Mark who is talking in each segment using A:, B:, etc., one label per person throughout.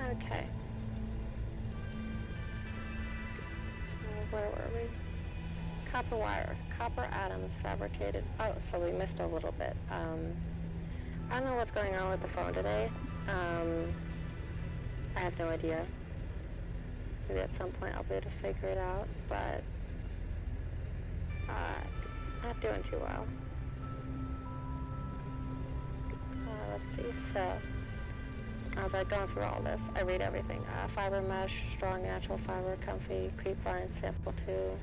A: Okay. So where were we? Copper wire. Copper atoms fabricated. Oh, so we missed a little bit. I don't know what's going on with the phone today. I have no idea. Maybe at some point I'll be able to figure it out, but it's not doing too well. Let's see. So as I'm going through all this, I read everything. Fiber mesh, strong natural fiber, comfy, creep vine, sample 2,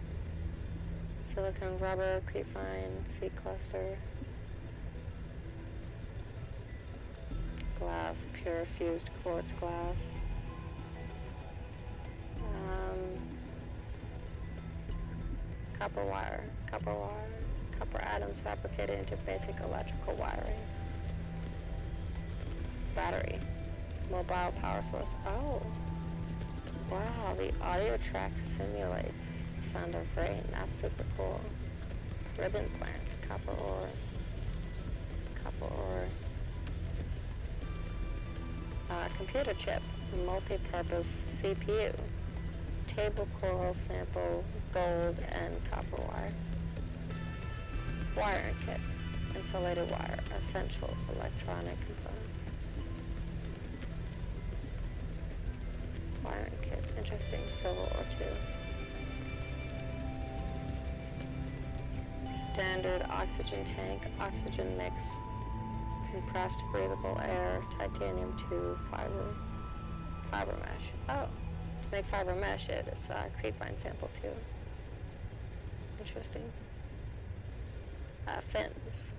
A: silicone rubber, creep vine, seed cluster, glass, pure fused quartz glass. Copper wire, copper atoms fabricated into basic electrical wiring. Battery, mobile power source. Oh, wow, the audio track simulates the sound of rain. That's super cool. Ribbon plant, copper ore, computer chip, multi-purpose CPU, table coral sample, gold, and copper wire. Wiring kit, insulated wire, essential electronic components. Wiring kit, interesting, silver ore 2. Standard oxygen tank, oxygen mix, compressed breathable air, titanium 2, fiber mesh. Oh, to make fiber mesh it is creep vine sample 2. Interesting. Fins.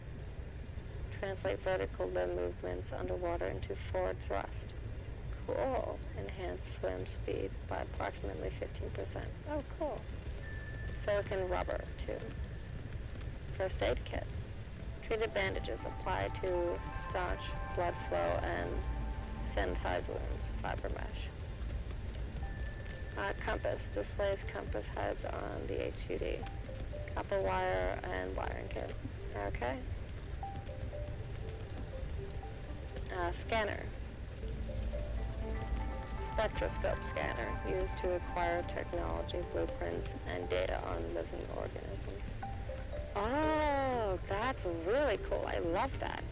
A: Translate vertical limb movements underwater into forward thrust. Cool. Enhance swim speed by approximately 15%. Oh, cool. Silicone rubber 2. First aid kit. Treated bandages applied to staunch blood flow and sanitize wounds. Fiber mesh. Compass. Displays compass heads on the HUD. Copper wire and wiring kit. Okay. Scanner. Spectroscope scanner used to acquire technology, blueprints, and data on living organisms. Oh, that's really cool. I love that.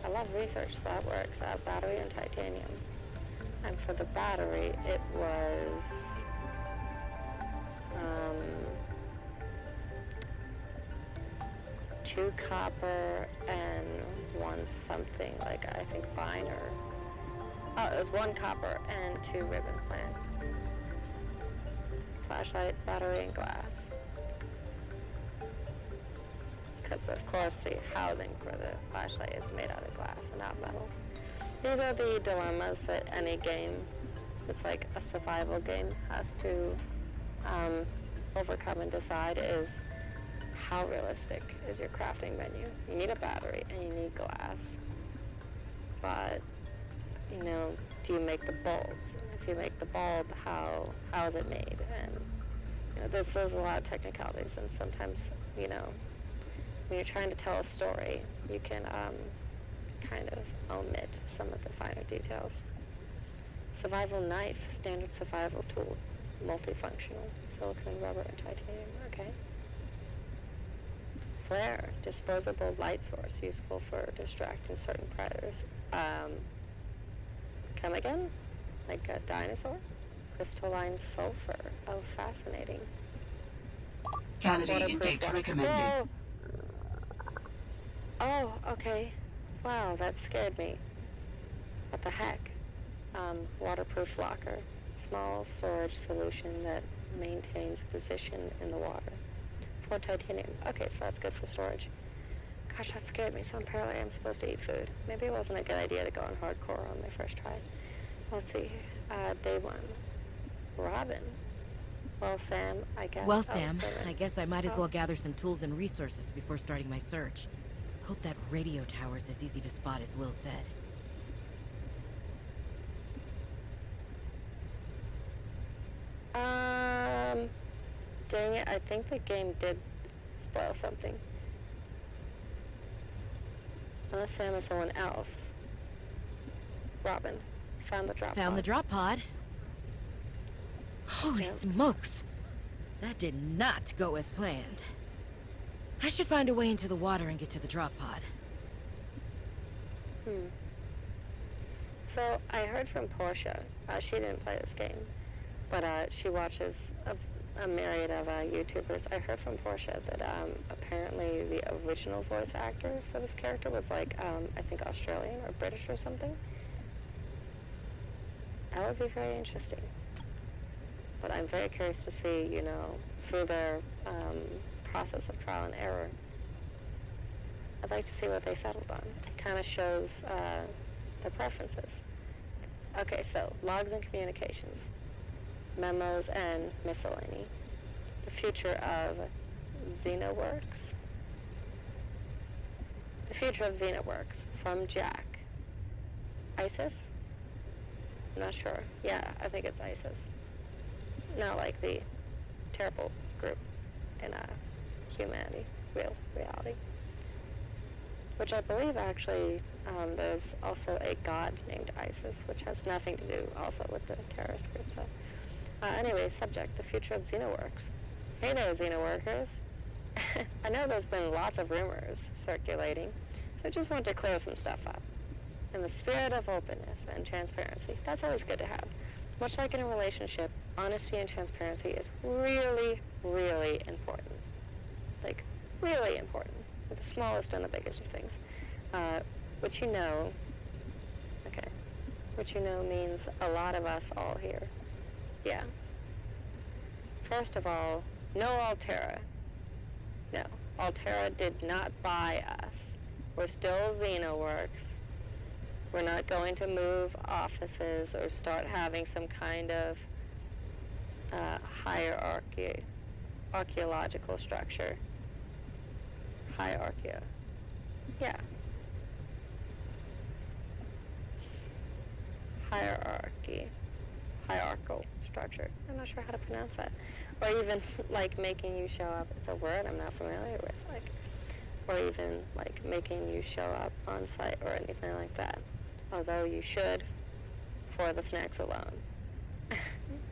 A: I love research, so that works. Battery and titanium. And for the battery, it was 2 copper and 1 something, like I think vine or... Oh, it was 1 copper and 2 ribbon plant. Flashlight, battery, and glass. Because of course the housing for the flashlight is made out of glass and not metal. These are the dilemmas that any game that's like a survival game has to overcome and decide is how realistic is your crafting menu. You need a battery and you need glass. But, you know, do you make the bulbs? If you make the bulb, how is it made? And, you know, there's a lot of technicalities, and sometimes, you know, when you're trying to tell a story, you can kind of omit some of the finer details. Survival knife, standard survival tool, multifunctional, silicone, rubber, and titanium. Okay. Flare, disposable light source, useful for distracting certain predators. Come again? Like a dinosaur? Crystalline sulfur. Oh, fascinating.
B: Calorie intake recommended.
A: Whoa. Oh, okay. Wow, that scared me. What the heck? Waterproof locker. Small storage solution that maintains position in the water. 4 titanium. Okay, so that's good for storage. Gosh, that scared me, so apparently I'm supposed to eat food. Maybe it wasn't a good idea to go on hardcore on my first try. Let's see. Day 1. Robin. Well, Sam, I guess...
C: Well, Sam, I guess I might as well gather some tools and resources before starting my search. Hope that radio tower's as easy to spot as Lil said.
A: Dang it, I think the game did spoil something. Unless Sam is someone else. Robin. Found the drop
C: Found
A: pod.
C: the drop pod. Holy
A: Yep.
C: smokes! That did not go as planned. I should find a way into the water and get to the drop pod.
A: So I heard from Portia. She didn't play this game, but she watches a myriad of YouTubers. I heard from Portia that apparently the original voice actor for this character was like, I think Australian or British or something. That would be very interesting. But I'm very curious to see, you know, through their process of trial and error. I'd like to see what they settled on. It kind of shows their preferences. Okay, so logs and communications, memos and miscellany, the future of XenoWorks. The future of XenoWorks from Jack. ISIS? I'm not sure. Yeah, I think it's ISIS. Not like the terrible group in humanity, reality. Which I believe actually there's also a god named ISIS, which has nothing to do also with the terrorist group. So, anyway, subject, the future of XenoWorks. Hey there, XenoWorkers. I know there's been lots of rumors circulating, so I just want to clear some stuff up. In the spirit of openness and transparency, that's always good to have. Much like in a relationship, honesty and transparency is really, really important. Like, really important. With the smallest and the biggest of things. Which you know means a lot of us all here. Yeah. First of all, no Altera. No, Altera did not buy us. We're still XenoWorks. We're not going to move offices or start having some kind of archaeological structure. Hierarchy. Yeah. Hierarchical structure. I'm not sure how to pronounce that. Or even like making you show up. It's a word I'm not familiar with. Like, or even like making you show up on site or anything like that. Although you should for the snacks alone.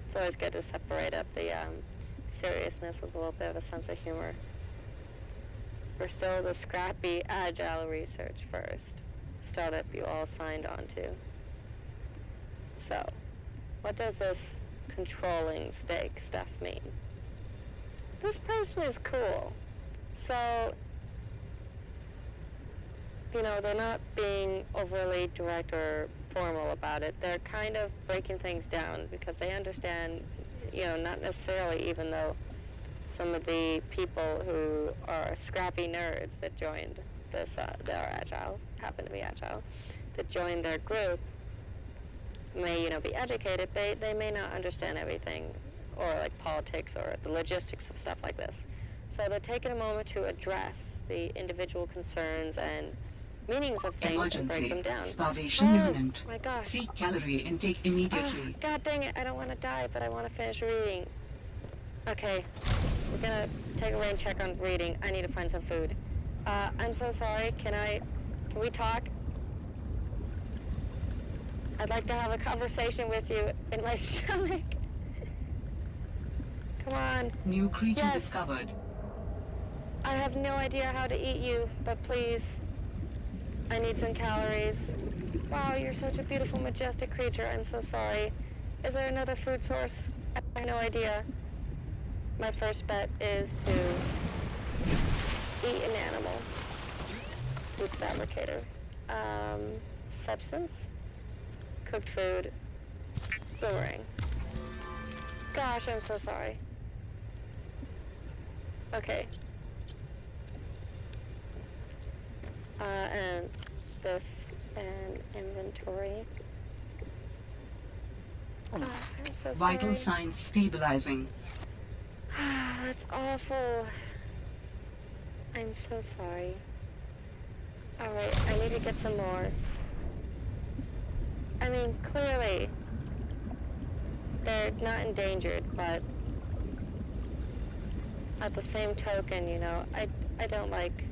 A: It's always good to separate up the seriousness with a little bit of a sense of humor. We're still the scrappy, agile research first startup you all signed on to. So, what does this controlling stake stuff mean? This person is cool. So, you know, they're not being overly direct or formal about it. They're kind of breaking things down because they understand, you know, not necessarily, even though some of the people who are scrappy nerds that joined this, they are agile, happen to be agile, that joined their group may, you know, be educated, they may not understand everything, or like politics or the logistics of stuff like this. So they're taking a moment to address the individual concerns and meanings of things and break them down.
B: Starvation imminent.
A: My gosh.
B: Seek calorie intake immediately.
A: God dang it, I don't want to die, but I want to finish reading. Okay, we're gonna take a rain check on reading. I need to find some food. I'm so sorry, can we talk? I'd like to have a conversation with you in my stomach. Come on.
B: New creature
A: Yes.
B: discovered.
A: I have no idea how to eat you, but please, I need some calories. Wow, you're such a beautiful, majestic creature. I'm so sorry. Is there another food source? I have no idea. My first bet is to eat an animal. Who's fabricator? Substance? Cooked food. Boomerang. Gosh, I'm so sorry. Okay. And this and inventory. I'm so sorry.
B: Vital signs stabilizing.
A: That's awful. I'm so sorry. Alright, I need to get some more. I mean, clearly, they're not endangered, but at the same token, you know, I don't like,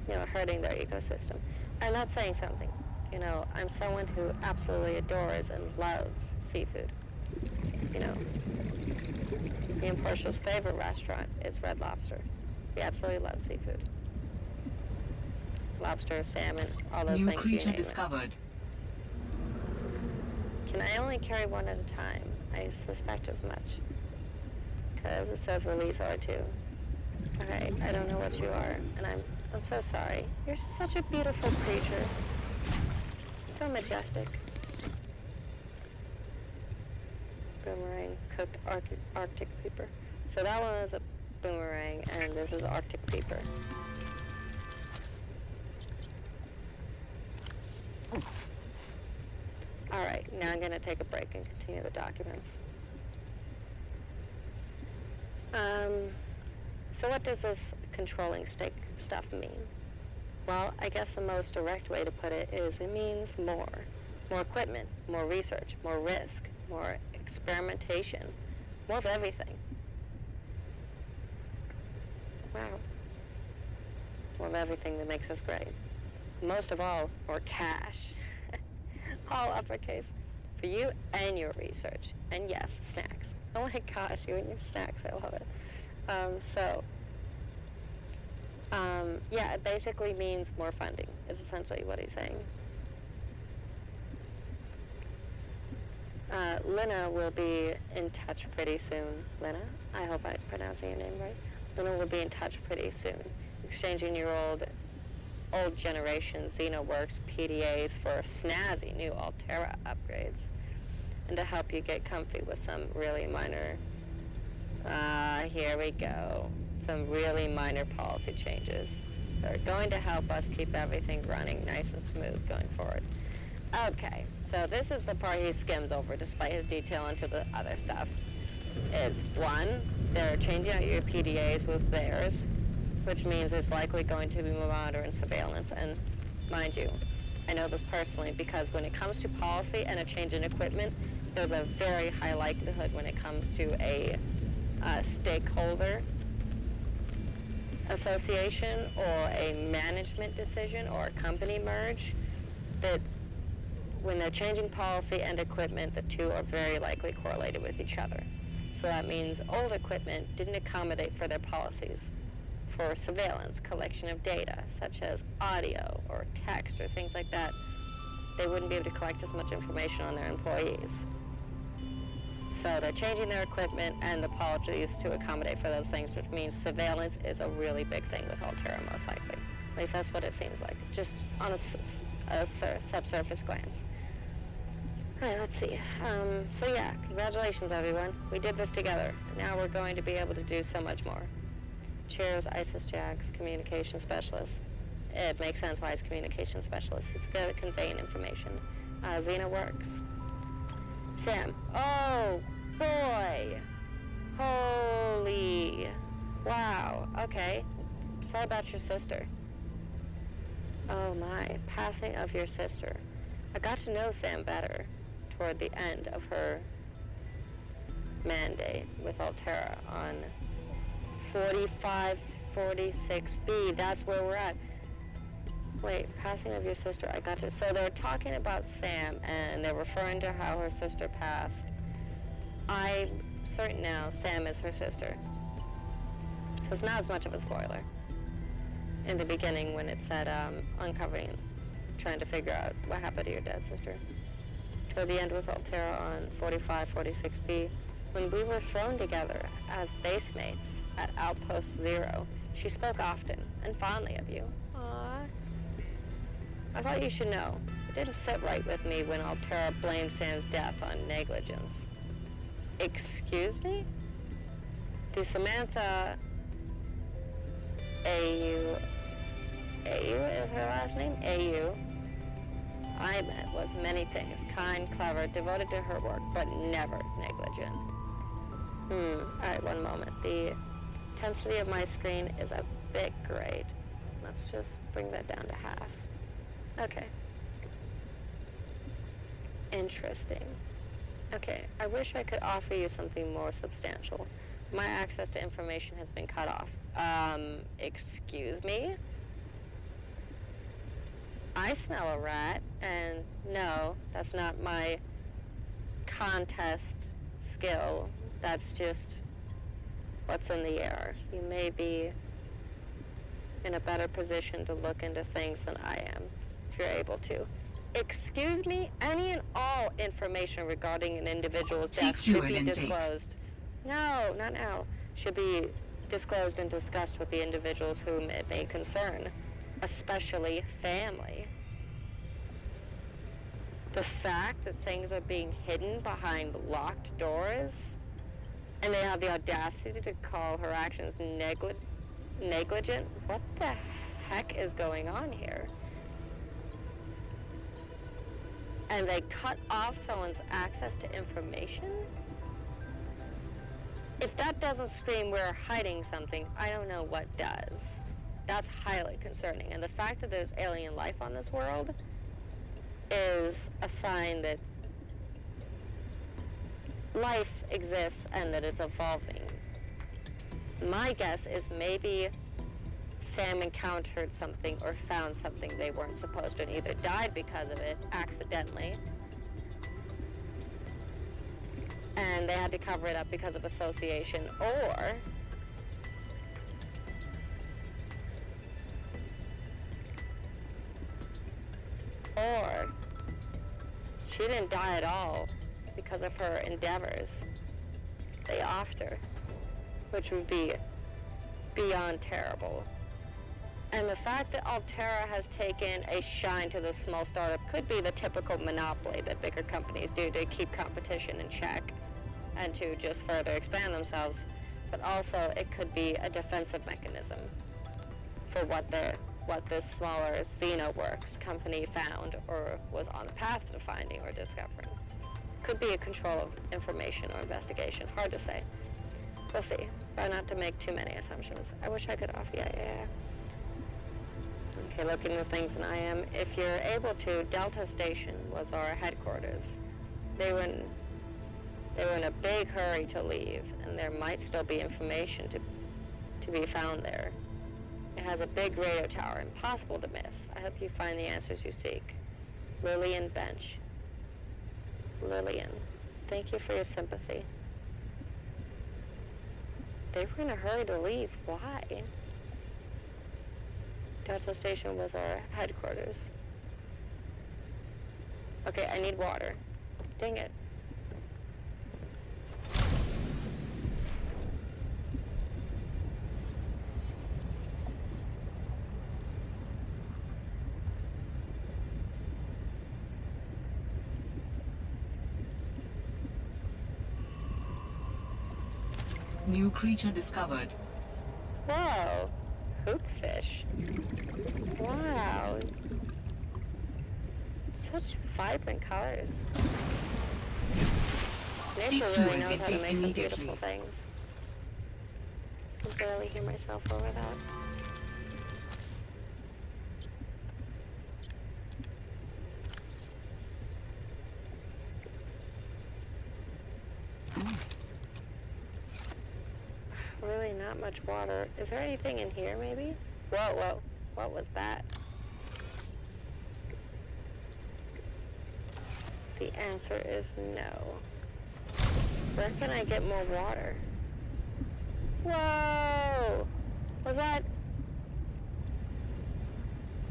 A: you know, hurting their ecosystem. I'm not saying something. You know, I'm someone who absolutely adores and loves seafood. You know, me and Portia's favorite restaurant is Red Lobster. We absolutely love seafood. Lobster, salmon, all those
B: New
A: things, you
B: creature
A: name
B: discovered.
A: it. Can I only carry one at a time? I suspect as much. Because it says release R2. Okay, I don't know what you are, and I'm so sorry. You're such a beautiful creature. So majestic. Boomerang, cooked Arctic peeper. So that one is a boomerang, and this is Arctic peeper. Alright, now I'm going to take a break and continue the documents. So what does this controlling stake stuff mean? Well, I guess the most direct way to put it is it means more. More equipment, more research, more risk, more experimentation, more of everything. Wow. More of everything that makes us great. Most of all, more cash. All uppercase. For you and your research. And yes, snacks. Oh my gosh, you and your snacks, I love it. Yeah, it basically means more funding, is essentially what he's saying. Lena will be in touch pretty soon. Lena? I hope I'm pronouncing your name right. Lena will be in touch pretty soon, exchanging your old generation XenoWorks PDAs for snazzy new Altera upgrades, and to help you get comfy with some really minor, here we go, some really minor policy changes that are going to help us keep everything running nice and smooth going forward. Okay, so this is the part he skims over despite his detail into the other stuff. Is one, they're changing out your PDAs with theirs, which means it's likely going to be monitoring surveillance. And mind you, I know this personally because when it comes to policy and a change in equipment, there's a very high likelihood when it comes to a stakeholder association or a management decision or a company merge, that when they're changing policy and equipment, the two are very likely correlated with each other. So that means old equipment didn't accommodate for their policies for surveillance, collection of data, such as audio or text or things like that. They wouldn't be able to collect as much information on their employees. So they're changing their equipment and the policies to accommodate for those things, which means surveillance is a really big thing with Altera, most likely. At least that's what it seems like, just on a subsurface glance. All right, let's see. So yeah, congratulations, everyone. We did this together. Now we're going to be able to do so much more. Cheers, ISIS Jax, communication specialist. It makes sense why it's communication specialist. It's good at conveying information. XenoWorks. Sam. Oh, boy. Holy. Wow. Okay. Sorry about your sister. Oh my. Passing of your sister. I got to know Sam better toward the end of her mandate with Altera on 4546B. That's where we're at. Wait, passing of your sister, I got to... So they're talking about Sam, and they're referring to how her sister passed. I'm certain now Sam is her sister. So it's not as much of a spoiler. In the beginning, when it said, uncovering, trying to figure out what happened to your dead sister. Toward the end with Altera on 4546B, when we were thrown together as base mates at Outpost Zero, she spoke often and fondly of you. Aww. I thought you should know. It didn't sit right with me when Altera blamed Sam's death on negligence. Excuse me? The Samantha AU is her last name? AU. I met was many things. Kind, clever, devoted to her work, but never negligent. Alright, one moment. The intensity of my screen is a bit great. Let's just bring that down to half. Okay. Interesting. Okay, I wish I could offer you something more substantial. My access to information has been cut off. Excuse me? I smell a rat, and no, that's not my contest skill. That's just what's in the air. You may be in a better position to look into things than I am, if you're able to. Excuse me, any and all information regarding an individual's death should be disclosed. No, not now. Should be disclosed and discussed with the individuals whom it may concern, especially family. The fact that things are being hidden behind locked doors, and they have the audacity to call her actions negligent? What the heck is going on here? And they cut off someone's access to information? If that doesn't scream we're hiding something, I don't know what does. That's highly concerning. And the fact that there's alien life on this world is a sign that life exists and that it's evolving. My guess is maybe Sam encountered something or found something they weren't supposed to and either died because of it accidentally, and they had to cover it up because of association, or she didn't die at all because of her endeavors. They offed her, which would be beyond terrible. And the fact that Altera has taken a shine to this small startup could be the typical monopoly that bigger companies do to keep competition in check and to just further expand themselves. But also, it could be a defensive mechanism for what this smaller Xenoworks company found or was on the path to finding or discovering. Could be a control of information or investigation. Hard to say. We'll see. Try not to make too many assumptions. I wish I could offer. Yeah. Okay, looking at things than I am. If you're able to, Delta Station was our headquarters. They were in a big hurry to leave, and there might still be information to be found there. It has a big radio tower, impossible to miss. I hope you find the answers you seek. Lillian Bench. Lillian, thank you for your sympathy. They were in a hurry to leave. Why? Delta Station was our headquarters. Okay, I need water. Dang it.
B: New creature discovered.
A: Whoa. Hoopfish. Wow. Such vibrant colors. Nature really knows how to make some beautiful things. I can barely hear myself over that. Really not much water. Is there anything in here, maybe? Whoa. What was that? The answer is no. Where can I get more water? Whoa! Was that?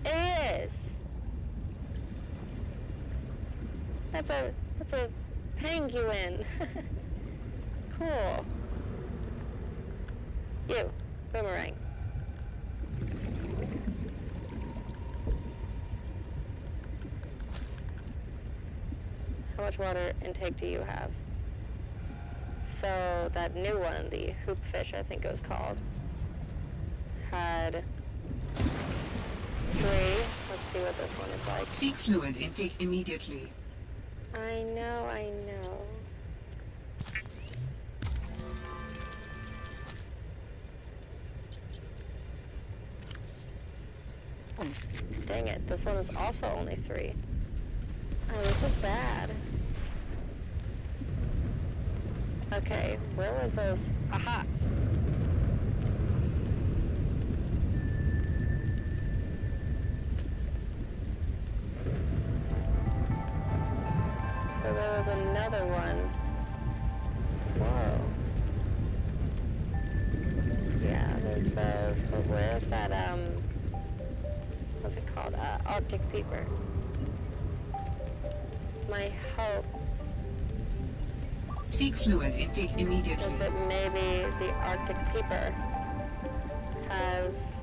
A: It is! That's a penguin. Cool. You, Boomerang. How much water intake do you have? So that new one, the hoopfish, I think it was called, had 3. Let's see what this one is like.
B: Seek fluid intake immediately.
A: I know. Dang it, this one is also only 3. Oh, this is bad. Okay, where was those? Aha! So there was another one. Whoa. Yeah, there's those, but where's that, what's it called? Arctic peeper. My hope
B: Seek fluid intake immediately.
A: is that maybe the Arctic peeper has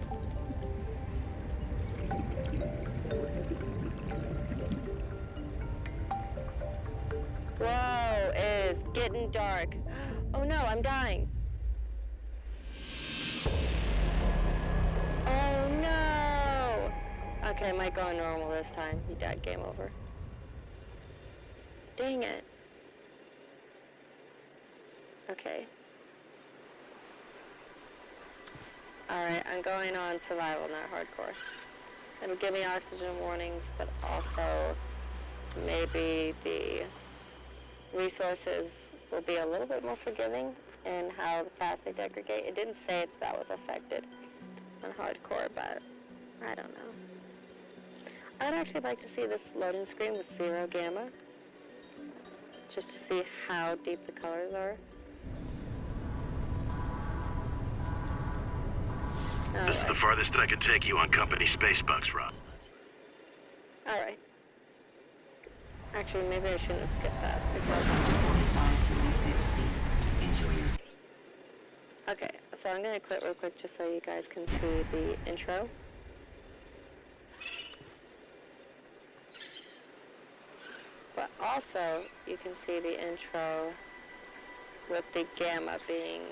A: Whoa, it is getting dark. Oh no, I'm dying. Oh no! Okay, I might go normal this time. He died, game over. Dang it. Okay. Alright, I'm going on survival, not hardcore. It'll give me oxygen warnings, but also maybe the resources will be a little bit more forgiving in how fast they degrade. It didn't say that was affected on hardcore, but I don't know. I'd actually like to see this loading screen with 0 gamma, just to see how deep the colors are.
D: This is the farthest I can take you on company space bucks, Rob.
A: Alright. Actually, maybe I shouldn't have skipped that, because...
B: 45-46 feet. Enjoy your...
A: Okay, so I'm gonna quit real quick just so you guys can see the intro. But also, you can see the intro with the gamma being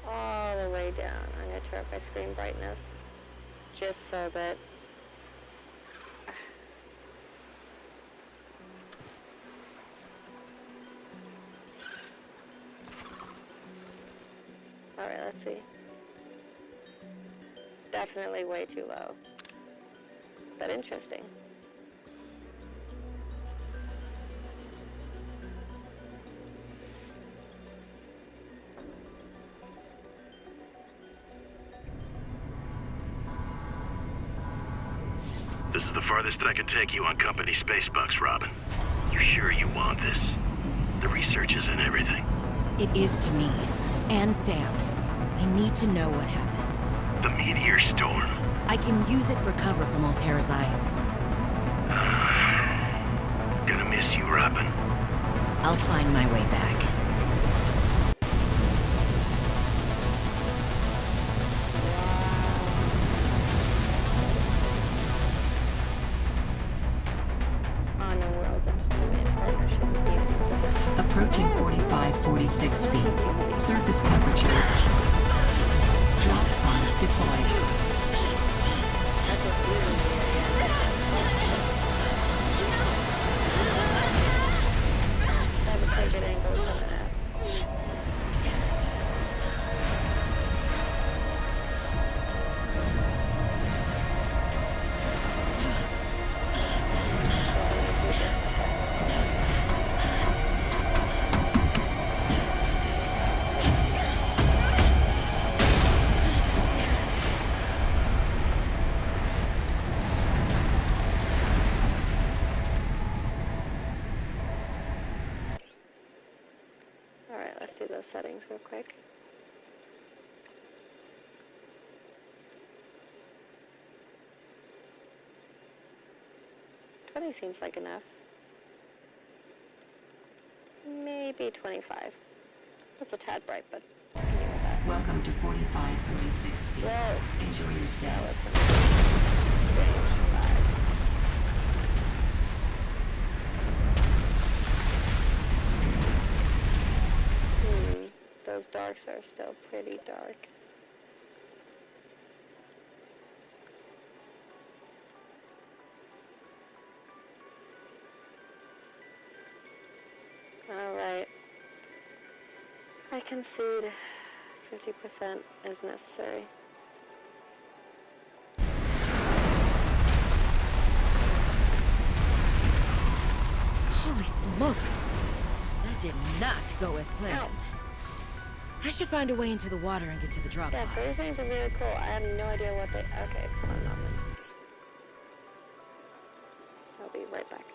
A: all the way down. I'm gonna turn up my screen brightness just so that alright, let's see. Definitely way too low, but interesting.
D: This is the farthest I can take you on company space bucks, Robin. You sure you want this? The research is in everything.
C: It is to me. And Sam. I need to know what happened.
D: The meteor storm.
C: I can use it for cover from Altera's eyes.
D: Gonna miss you, Robin.
C: I'll find my way back.
A: On the World's Entertainment Partnership with you.
B: Approaching 45-46 feet. Surface temperatures. Drop pod deployed.
A: That's just weird. That's a pretty good angle to come in at. Alright, let's do those settings real quick. $20 seems like enough. Maybe 25. That's a tad bright, but I can deal with that.
B: Welcome to 45-46 feet.
A: Whoa.
B: Enjoy your stay.
A: That was the range 5. Those darks are still pretty dark. Alright. I concede 50% is necessary.
C: Holy smokes! That did not go as planned.
A: Ow.
C: I should find a way into the water and get to the drop
A: Yeah,
C: pod.
A: so these things are really cool. I have no idea what they... Okay, one moment. I'll be right back.